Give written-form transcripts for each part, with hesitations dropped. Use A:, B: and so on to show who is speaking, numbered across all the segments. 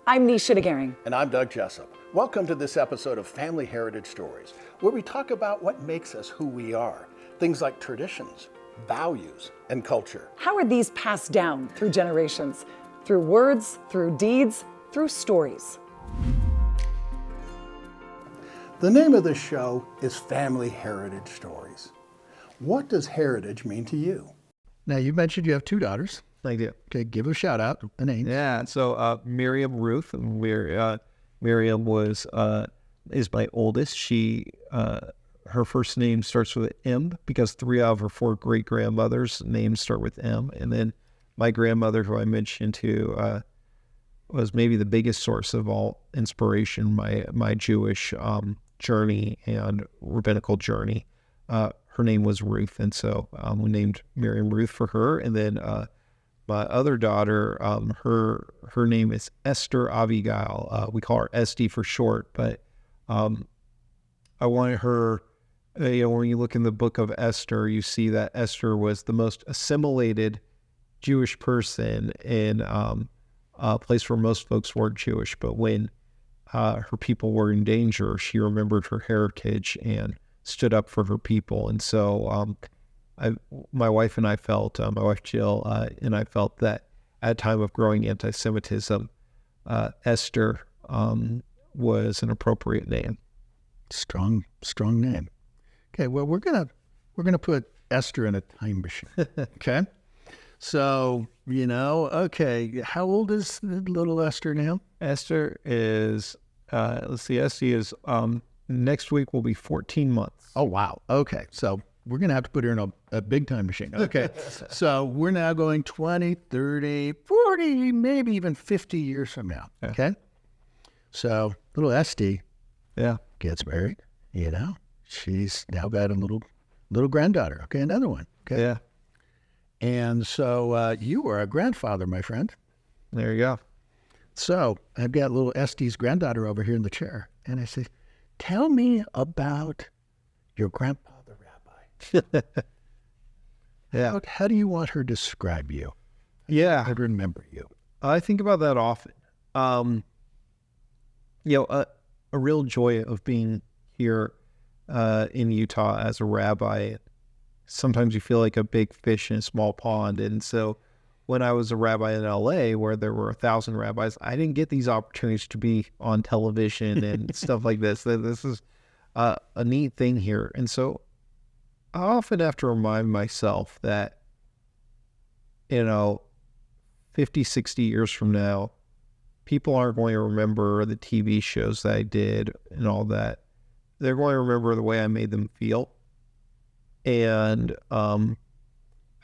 A: I'm Nicea DeGering.
B: And I'm Doug Jessop. Welcome to this episode of Family Heritage Stories, where we talk about what makes us who we are. Things like traditions, values, and culture.
A: How are these passed down through generations? Through words, through deeds, through stories.
B: The name of this show is Family Heritage Stories. What does heritage mean to you? Now, you mentioned you have two daughters.
C: I do.
B: Okay, give a shout out, a name.
C: Yeah, so Miriam Ruth, Miriam is my oldest. She, her first name starts with M because 3 out of her 4 great-grandmothers' names start with M. And then my grandmother, who I mentioned, who was maybe the biggest source of all inspiration, my Jewish journey and rabbinical journey, her name was Ruth. And so we named Miriam Ruth for her. And then my other daughter, her name is Esther Avigail. We call her Esty for short, but I wanted her, when you look in the book of Esther, you see that Esther was the most assimilated Jewish person in a place where most folks weren't Jewish. But when her people were in danger, she remembered her heritage and stood up for her people. And so my wife and I felt, my wife Jill and I felt that at a time of growing anti-Semitism, Esther was an appropriate name.
B: Strong name. Okay, well, we're gonna put Esther in a time machine. Okay, so okay, how old is little Esther now?
C: Esther is, Esty is next week will be 14 months.
B: Oh wow. Okay, so we're going to have to put her in a big time machine. Okay. So we're now going 20, 30, 40, maybe even 50 years from now. Okay. So little Esty gets married, she's now got a little granddaughter. Okay. Another one. Okay.
C: Yeah.
B: And so you are a grandfather, my friend.
C: There you go.
B: So I've got little Esty's granddaughter over here in the chair. And I say, tell me about your grandpa.
C: Yeah.
B: How do you want her to describe you?
C: Yeah.
B: How to remember you?
C: I think about that often. A real joy of being here in Utah as a rabbi. Sometimes you feel like a big fish in a small pond. And so when I was a rabbi in LA, where there were 1,000 rabbis, I didn't get these opportunities to be on television and stuff like this. This is a neat thing here. And so I often have to remind myself that, 50, 60 years from now, people aren't going to remember the TV shows that I did and all that. They're going to remember the way I made them feel. And I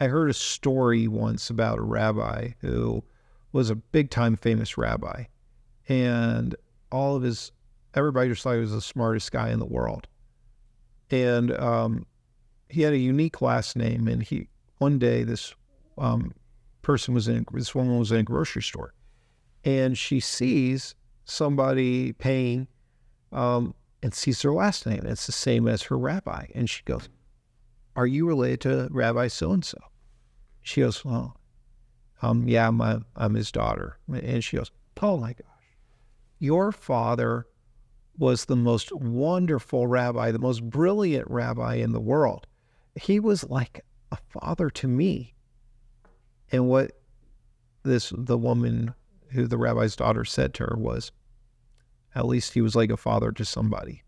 C: heard a story once about a rabbi who was a big-time famous rabbi. And everybody just thought he was the smartest guy in the world. And he had a unique last name, and one day this woman was in a grocery store, and she sees somebody paying, and sees their last name. It's the same as her rabbi, and she goes, "Are you related to Rabbi so and so?" She goes, "Well, yeah, I'm his daughter." And she goes, "Oh my gosh, your father was the most wonderful rabbi, the most brilliant rabbi in the world. He was like a father to me." And what the woman who the rabbi's daughter said to her was, "At least he was like a father to somebody."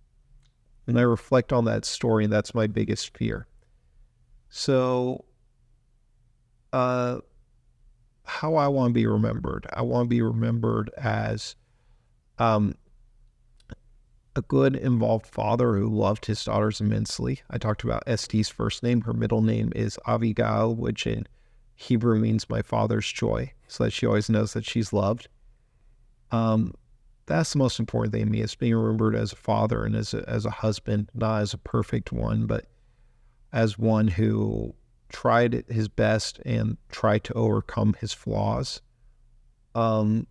C: And I reflect on that story, and that's my biggest fear. So how I want to be remembered. I want to be remembered as a good, involved father who loved his daughters immensely. I talked about Esty's first name. Her middle name is Avigail, which in Hebrew means my father's joy, so that she always knows that she's loved. That's the most important thing to me, is being remembered as a father and as a husband, not as a perfect one, but as one who tried his best and tried to overcome his flaws. And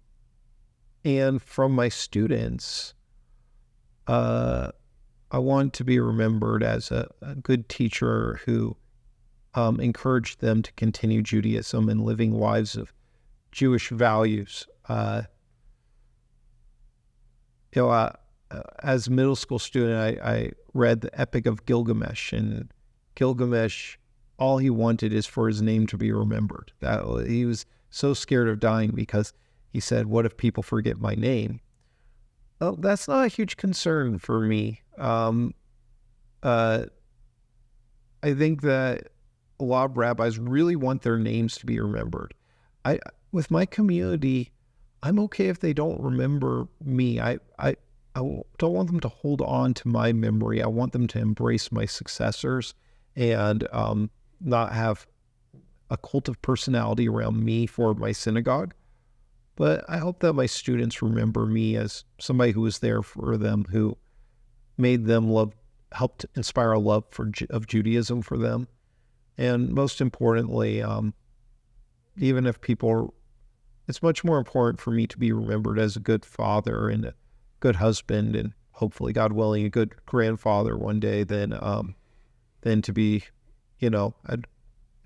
C: from my students, I want to be remembered as a good teacher who encouraged them to continue Judaism and living lives of Jewish values. as a middle school student, I read the Epic of Gilgamesh, and Gilgamesh, all he wanted is for his name to be remembered. He was so scared of dying because he said, what if people forget my name? Well, that's not a huge concern for me. I think that a lot of rabbis really want their names to be remembered. With my community, I'm okay if they don't remember me. I don't want them to hold on to my memory. I want them to embrace my successors and not have a cult of personality around me for my synagogue. But I hope that my students remember me as somebody who was there for them, who made them helped inspire a love of Judaism for them. And most importantly, even if it's much more important for me to be remembered as a good father and a good husband, and hopefully, God willing, a good grandfather one day than to be, if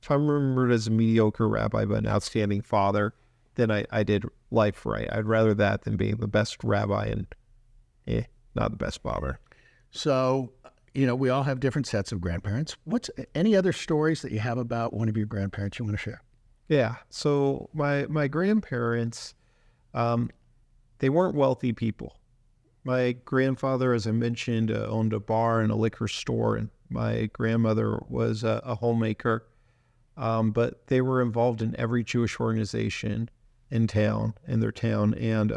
C: I'm remembered as a mediocre rabbi but an outstanding father, then I did life right. I'd rather that than being the best rabbi and not the best father.
B: So, we all have different sets of grandparents. What's any other stories that you have about one of your grandparents you want to share?
C: Yeah. So my grandparents, they weren't wealthy people. My grandfather, as I mentioned, owned a bar and a liquor store, and my grandmother was a homemaker. But they were involved in every Jewish organization in their town. And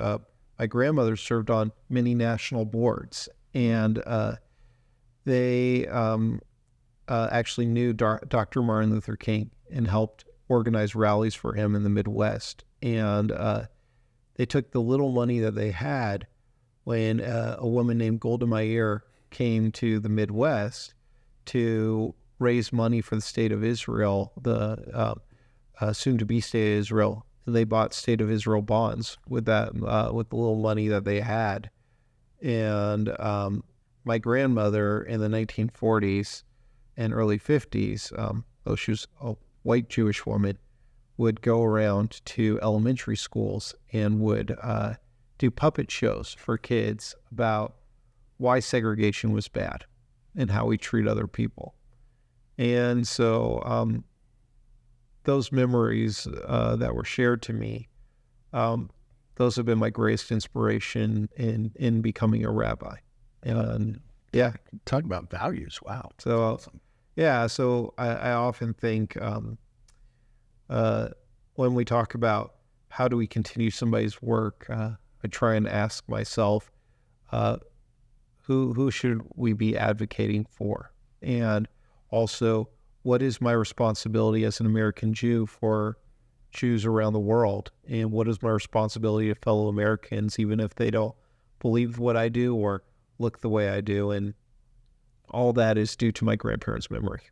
C: my grandmother served on many national boards. And they actually knew Dr. Martin Luther King and helped organize rallies for him in the Midwest. And they took the little money that they had when a woman named Golda Meir came to the Midwest to raise money for the state of Israel, the soon-to-be state of Israel. And they bought state of Israel bonds with that, with the little money that they had. And my grandmother in the 1940s and early 50s, though she was a white Jewish woman, would go around to elementary schools and would do puppet shows for kids about why segregation was bad and how we treat other people. And so those memories that were shared to me, those have been my greatest inspiration in becoming a rabbi. And yeah.
B: Talk about values. Wow.
C: So,
B: awesome.
C: Yeah. So I often think when we talk about how do we continue somebody's work, I try and ask myself, who should we be advocating for? And also, what is my responsibility as an American Jew for Jews around the world? And what is my responsibility to fellow Americans, even if they don't believe what I do or look the way I do? And all that is due to my grandparents' memory.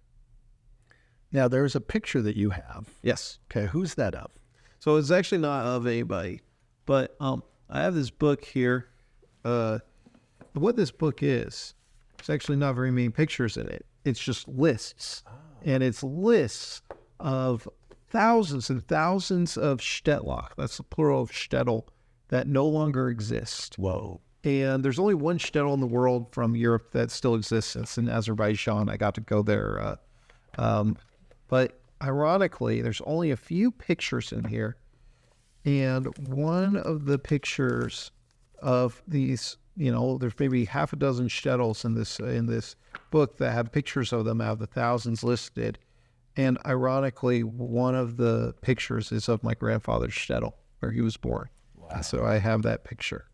B: Now, there's a picture that you have.
C: Yes.
B: Okay, who's that of?
C: So it's actually not of anybody, but I have this book here. What this book is, there's actually not very many pictures in it. It's just lists. Oh. And it's lists of thousands and thousands of shtetl. That's the plural of shtetl that no longer exist.
B: Whoa.
C: And there's only one shtetl in the world from Europe that still exists. It's in Azerbaijan. I got to go there. But ironically, there's only a few pictures in here. And one of the pictures of these, there's maybe half a dozen shtetls in this book that have pictures of them out of the thousands listed. And ironically, one of the pictures is of my grandfather's shtetl where he was born. Wow. So I have that picture.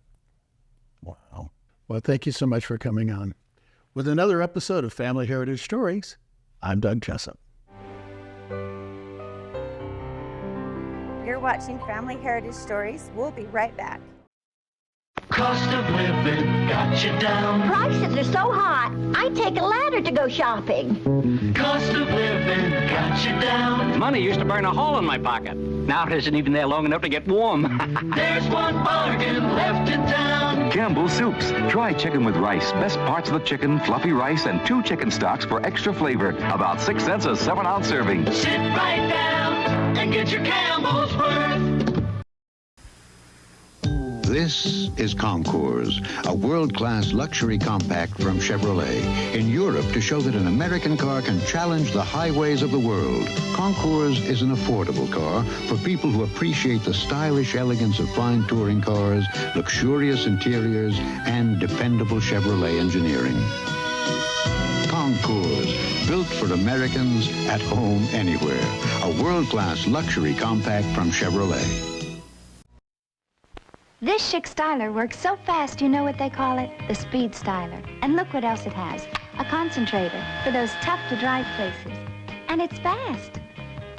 B: Wow. Well, thank you so much for coming on. With another episode of Family Heritage Stories, I'm Doug Jessop.
D: You're watching Family Heritage Stories. We'll be right back.
E: Cost of living got you down.
F: Prices are so high, I take a ladder to go shopping.
E: Cost of living got you down.
G: Money used to burn a hole in my pocket. Now it isn't even there long enough to get warm.
E: There's one bargain left in town.
H: Campbell's Soups. Try chicken with rice. Best parts of the chicken, fluffy rice, and 2 chicken stocks for extra flavor. About 6 cents a 7-ounce serving.
E: Sit right down and get your Campbell's worth.
I: This is Concours, a world-class luxury compact from Chevrolet, in Europe to show that an American car can challenge the highways of the world. Concours is an affordable car for people who appreciate the stylish elegance of fine touring cars, luxurious interiors, and dependable Chevrolet engineering. Concours, built for Americans at home anywhere. A world-class luxury compact from Chevrolet.
F: This chic styler works so fast, you know what they call it? The speed styler. And look what else it has. A concentrator for those tough-to-dry places. And it's fast.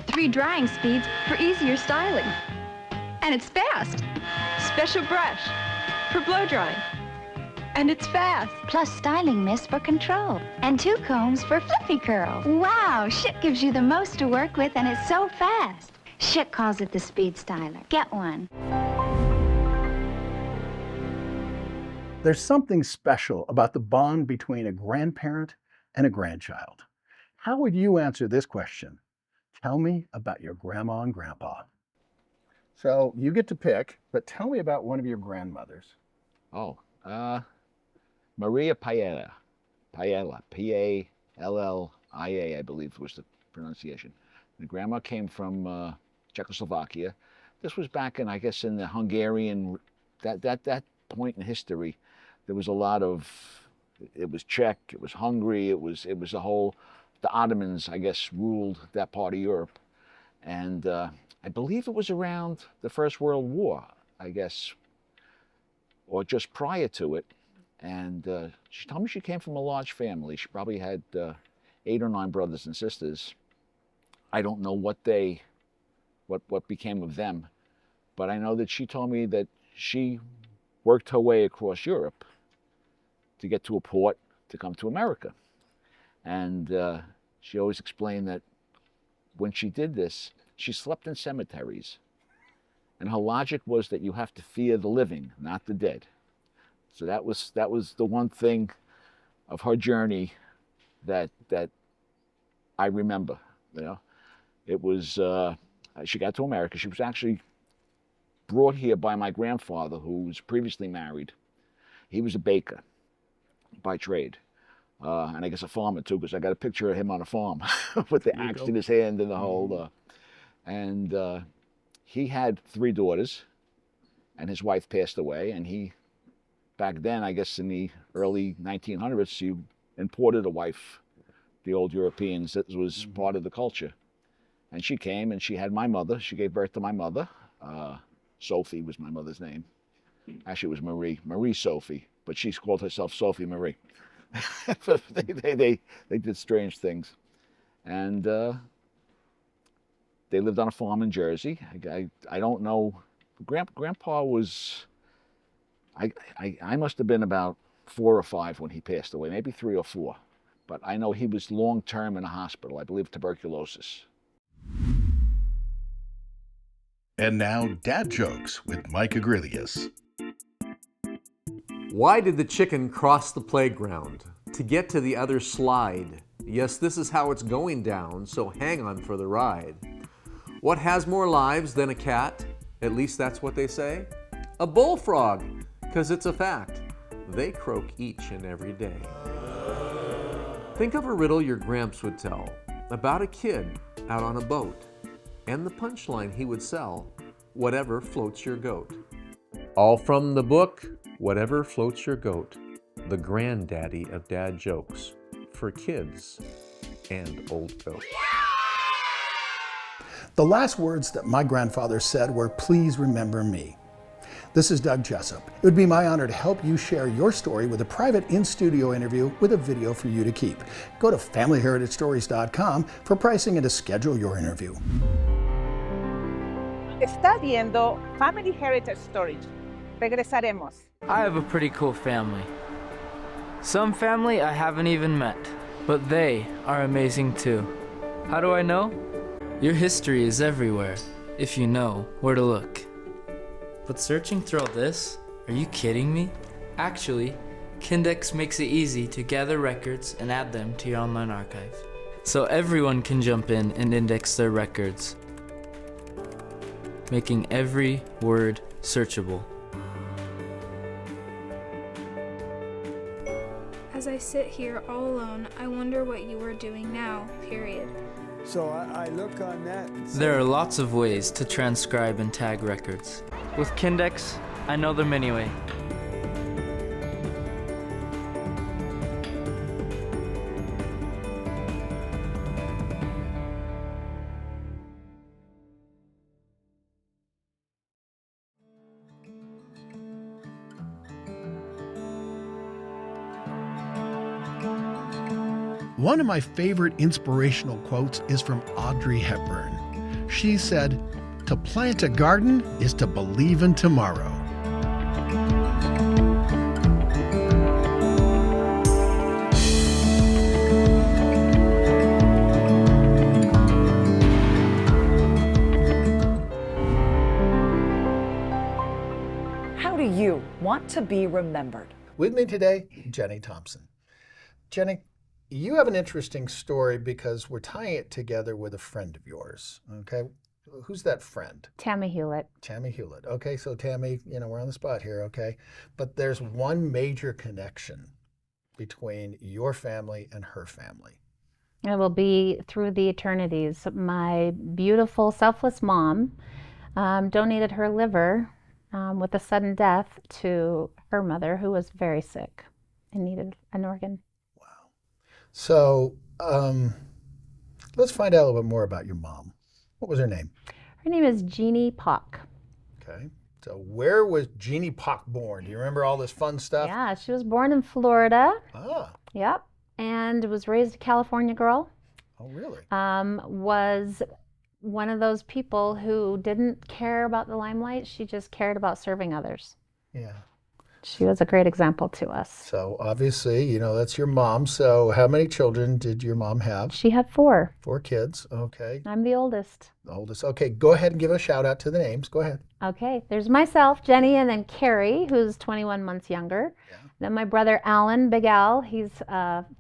J: 3 drying speeds for easier styling. And it's fast. Special brush for blow drying. And it's fast.
F: Plus styling mist for control. And 2 combs for fluffy curl. Wow, Schick gives you the most to work with, and it's so fast. Schick calls it the speed styler. Get one.
B: There's something special about the bond between a grandparent and a grandchild. How would you answer this question? Tell me about your grandma and grandpa. So you get to pick, but tell me about one of your grandmothers.
K: Oh, Maria Paella. Paella, P-A-L-L-I-A, I believe was the pronunciation. The grandma came from Czechoslovakia. This was back in, I guess, in the Hungarian, that point in history. There was a lot of, it was Czech, it was Hungary, it was the whole, the Ottomans, I guess, ruled that part of Europe. And I believe it was around the First World War, I guess, or just prior to it. And she told me she came from a large family. She probably had 8 or 9 brothers and sisters. I don't know what became of them, but I know that she told me that she worked her way across Europe to get to a port to come to America. And she always explained that when she did this, she slept in cemeteries. And her logic was that you have to fear the living, not the dead. So that was the one thing of her journey that I remember. You know, it was she got to America. She was actually brought here by my grandfather, who was previously married. He was a baker by trade, and I guess a farmer too, because I got a picture of him on a farm with the axe in his hand and the whole. And he had 3 daughters, and his wife passed away, and he. Back then, I guess in the early 1900s, you imported a wife, the old Europeans. That was part of the culture. And she came and she had my mother. She gave birth to my mother. Sophie was my mother's name. Actually, it was Marie Sophie, but she called herself Sophie Marie. they did strange things. And they lived on a farm in Jersey. I don't know. Grandpa was... I must have been about 4 or 5 when he passed away, maybe 3 or 4. But I know he was long-term in a hospital, I believe tuberculosis.
L: And now, Dad Jokes with Mike Agrilius.
M: Why did the chicken cross the playground? To get to the other slide. Yes, this is how it's going down, so hang on for the ride. What has more lives than a cat? At least that's what they say. A bullfrog. Because it's a fact, they croak each and every day. Think of a riddle your gramps would tell about a kid out on a boat, and the punchline he would sell, whatever floats your goat. All from the book, Whatever Floats Your Goat, the granddaddy of dad jokes, for kids and old goats.
B: The last words that my grandfather said were, "Please remember me." This is Doug Jessop. It would be my honor to help you share your story with a private in-studio interview with a video for you to keep. Go to FamilyHeritageStories.com for pricing and to schedule your interview.
D: Está viendo Family Heritage Stories. Regresaremos.
N: I have a pretty cool family. Some family I haven't even met, but they are amazing too. How do I know? Your history is everywhere, if you know where to look. But searching through all this? Are you kidding me? Actually, Kindex makes it easy to gather records and add them to your online archive. So everyone can jump in and index their records, making every word searchable.
O: As I sit here all alone, I wonder what you are doing now, period.
P: So I look on that and say,
N: There are lots of ways to transcribe and tag records. With Kindex, I know them anyway.
B: One of my favorite inspirational quotes is from Audrey Hepburn. She said, "To plant a garden is to believe in tomorrow."
A: How do you want to be remembered?
B: With me today, Jenny Thompson. Jenny, you have an interesting story because we're tying it together with a friend of yours, okay? Who's that friend?
Q: Tammy Hewlett.
B: Tammy Hewlett. Okay, so Tammy, we're on the spot here, okay? But there's one major connection between your family and her family.
Q: It will be through the eternities. My beautiful, selfless mom donated her liver with a sudden death to her mother, who was very sick and needed an organ.
B: So let's find out a little bit more about your mom. What was her name?
Q: Her name is Jeannie Pock.
B: Okay. So where was Jeannie Pock born? Do you remember all this fun stuff?
Q: Yeah, she was born in Florida.
B: Ah.
Q: Yep. And was raised a California girl.
B: Oh, really?
Q: Was one of those people who didn't care about the limelight. She just cared about serving others.
B: Yeah.
Q: She was a great example to us.
B: So obviously, that's your mom. So how many children did your mom have?
Q: She had 4.
B: 4 kids. Okay.
Q: I'm the oldest.
B: The oldest. Okay, go ahead and give a shout out to the names. Go ahead.
Q: Okay, there's myself, Jenny, and then Carrie, who's 21 months younger. Yeah. Then my brother Alan, Big Al, he's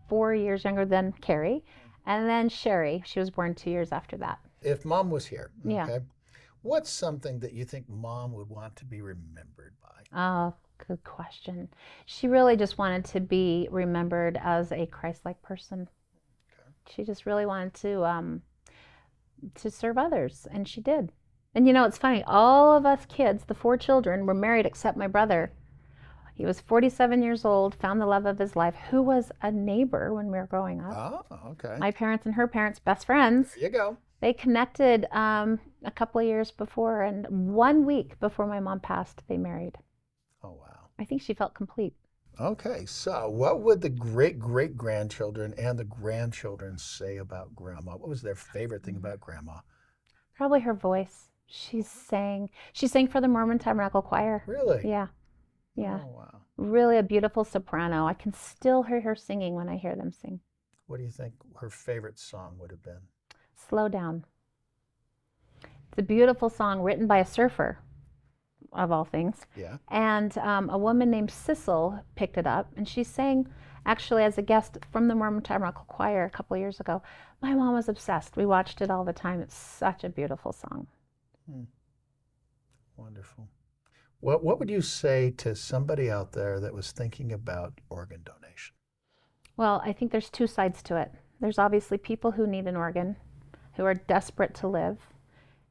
Q: 4 years younger than Carrie. And then Sherry, she was born 2 years after that.
B: If mom was here, okay,
Q: yeah.
B: What's something that you think mom would want to be remembered by?
Q: Oh, good question. She really just wanted to be remembered as a Christ-like person. Okay. She just really wanted to serve others, and she did. And it's funny, all of us kids, the 4 children, were married except my brother. He was 47 years old, found the love of his life, who was a neighbor when we were growing up.
B: Oh, okay.
Q: My parents and her parents, best friends.
B: There you go.
Q: They connected a couple of years before, and 1 week before my mom passed, they married.
B: Oh, wow.
Q: I think she felt complete.
B: Okay, so what would the great-great-grandchildren and the grandchildren say about Grandma? What was their favorite thing about Grandma?
Q: Probably her voice. She sang for the Mormon Tabernacle Choir.
B: Really?
Q: Yeah. Yeah.
B: Oh, wow.
Q: Really a beautiful soprano. I can still hear her singing when I hear them sing.
B: What do you think her favorite song would have been?
Q: Slow Down. It's a beautiful song written by a surfer, of all things.
B: Yeah.
Q: And a woman named Sissel picked it up, and she sang actually as a guest from the Mormon Tabernacle Choir a couple of years ago. My mom was obsessed. We watched it all the time. It's such a beautiful song.
B: Wonderful. What would you say to somebody out there that was thinking about organ donation?
Q: Well, I think there's 2 sides to it. There's obviously people who need an organ, who are desperate to live.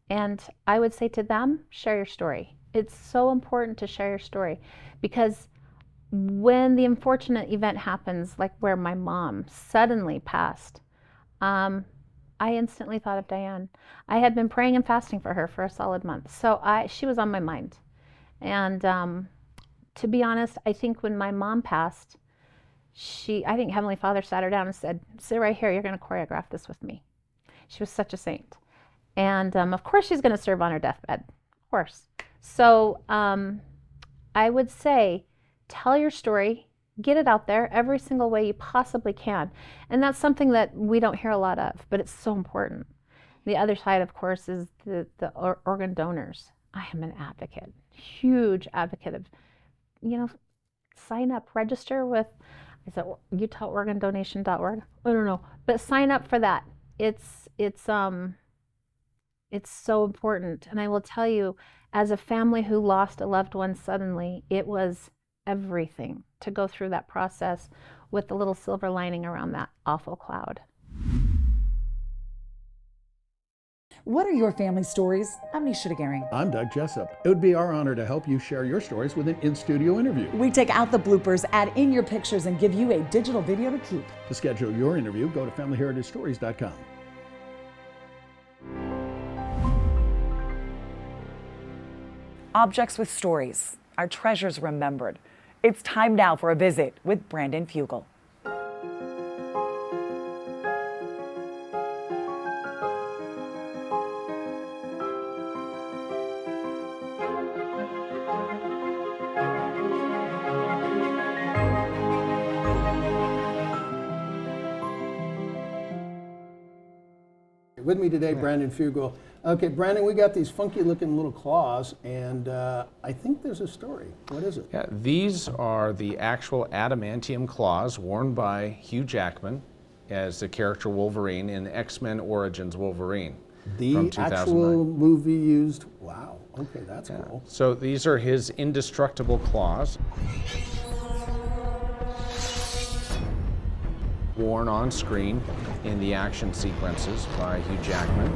Q: And I would say to them, share your story. It's so important to share your story, because when the unfortunate event happens, like where my mom suddenly passed, I instantly thought of Diane. I had been praying and fasting for her for a solid month. So she was on my mind. And to be honest, I think when my mom passed, I think Heavenly Father sat her down and said, sit right here, you're going to choreograph this with me. She was such a saint. And of course she's going to serve on her deathbed, of course. So I would say, tell your story, get it out there every single way you possibly can. And that's something that we don't hear a lot of, but it's so important. The other side, of course, is the organ donors. I am an advocate, huge advocate of, sign up, register with, is it UtahOrganDonation.org? I don't know, but sign up for that. It's so important. And I will tell you, as a family who lost a loved one suddenly, it was everything to go through that process with the little silver lining around that awful cloud.
A: What are your family stories? I'm Nicea DeGering.
L: I'm Doug Jessop. It would be our honor to help you share your stories with an in-studio interview.
A: We take out the bloopers, add in your pictures, and give you a digital video to keep.
L: To schedule your interview, go to FamilyHeritageStories.com.
A: Objects with stories, our treasures remembered. It's time now for a visit with Brandon Fugal.
B: With me today, Brandon Fugal. Okay, Brandon, we got these funky looking little claws, and I think there's a story. What is it?
R: Yeah, these are the actual adamantium claws worn by Hugh Jackman as the character Wolverine in X-Men Origins Wolverine.
B: The
R: from 2009.
B: actual movie used, wow, okay, that's cool.
R: So these are his indestructible claws. Worn on screen in the action sequences by Hugh Jackman.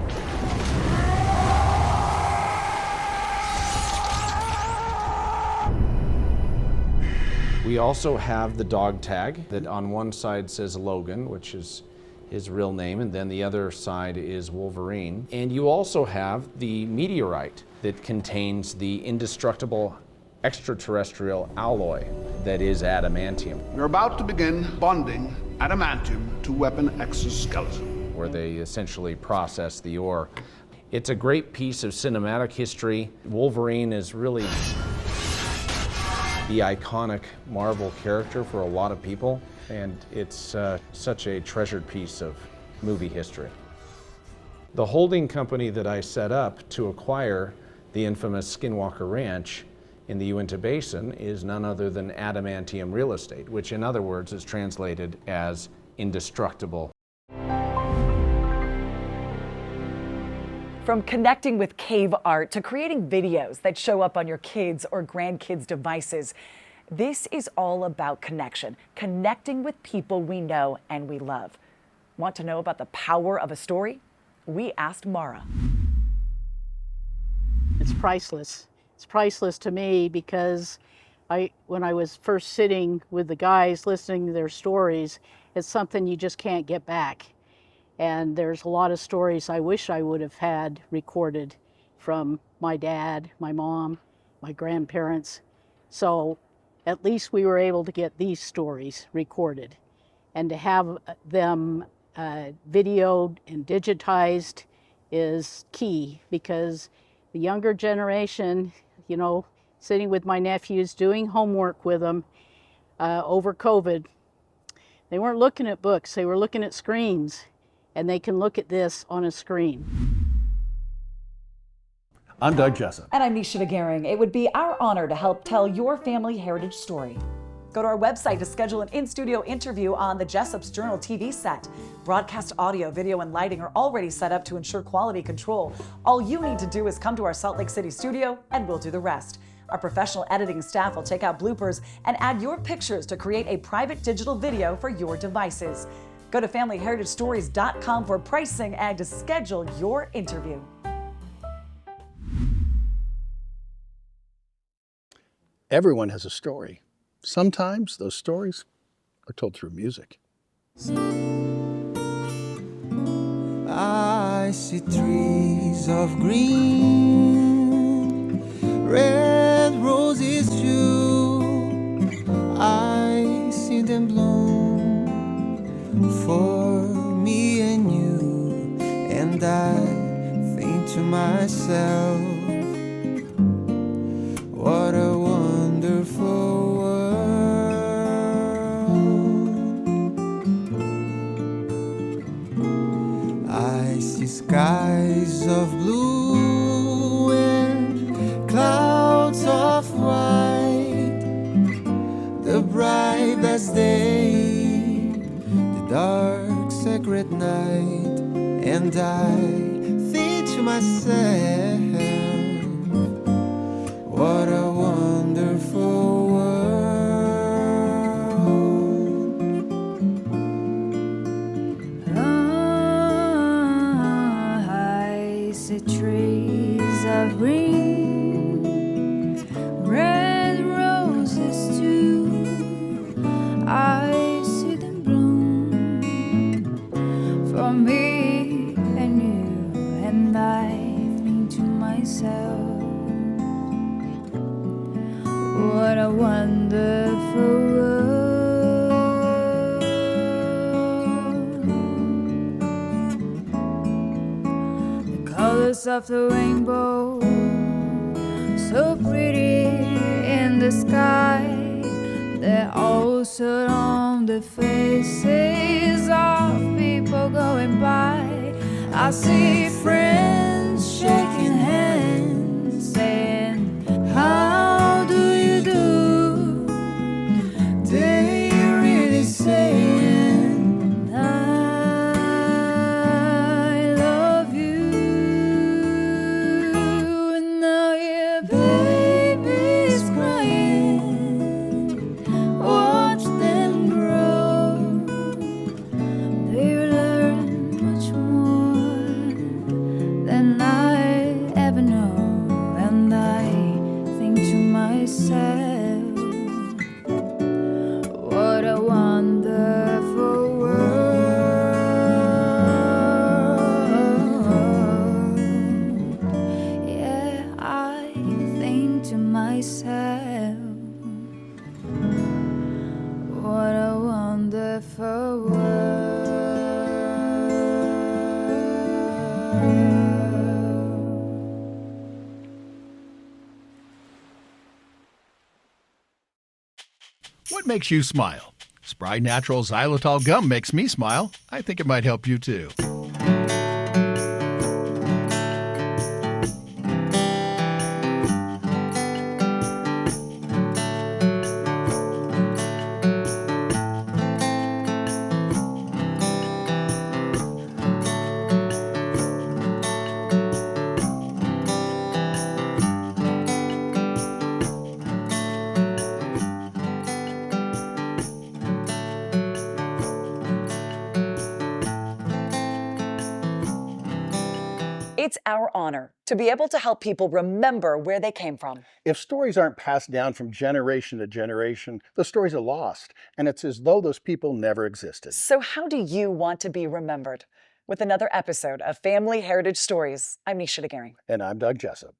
R: We also have the dog tag that on one side says Logan, which is his real name, and then the other side is Wolverine. And you also have the meteorite that contains the indestructible extraterrestrial alloy that is adamantium.
S: We're about to begin bonding adamantium to weapon exoskeleton,
R: where they essentially process the ore. It's a great piece of cinematic history. Wolverine is really the iconic Marvel character for a lot of people, and it's such a treasured piece of movie history. The holding company that I set up to acquire the infamous Skinwalker Ranch in the Uinta Basin is none other than adamantium real estate, which in other words is translated as indestructible.
A: From connecting with cave art to creating videos that show up on your kids' or grandkids' devices, this is all about connection, connecting with people we know and we love. Want to know about the power of a story? We asked Mara.
T: It's priceless. It's priceless to me because when I was first sitting with the guys listening to their stories, it's something you just can't get back. And there's a lot of stories I wish I would have had recorded from my dad, my mom, my grandparents. So at least we were able to get these stories recorded. And to have them videoed and digitized is key, because the younger generation, you know, sitting with my nephews, doing homework with them over COVID, they weren't looking at books, they were looking at screens, and they can look at this on a screen.
L: I'm Doug Jessop.
A: And I'm Nicea DeGering. It would be our honor to help tell your family heritage story. Go to our website to schedule an in-studio interview on the Jessop's Journal TV set. Broadcast audio, video, and lighting are already set up to ensure quality control. All you need to do is come to our Salt Lake City studio and we'll do the rest. Our professional editing staff will take out bloopers and add your pictures to create a private digital video for your devices. Go to FamilyHeritageStories.com for pricing and to schedule your interview.
B: Everyone has a story. Sometimes those stories are told through music.
U: I see trees of green, red roses too. I see them bloom for me and you, and I think to myself, what a wonderful world. I see skies of blue and clouds of white, the bright blessed day, the dark sacred night, and I think to myself, what a wonderful world.
C: What a wonderful world. The colors of the rainbow, so pretty in the sky. They're also on the faces of people going by. I see friends shaking hands, saying, how do you do? They really saying, I love you. And now your baby's crying. Watch them grow. They learn much more than I ever know. And I think to myself, what a wonderful world. Yeah, I think to myself, what a wonderful world.
B: What makes you smile? Spry Natural Xylitol Gum makes me smile. I think it might help you too.
A: It's our honor to be able to help people remember where they came from.
L: If stories aren't passed down from generation to generation, the stories are lost, and it's as though those people never existed.
A: So how do you want to be remembered? With another episode of Family Heritage Stories, I'm Nicea DeGering.
L: And I'm Doug Jessop.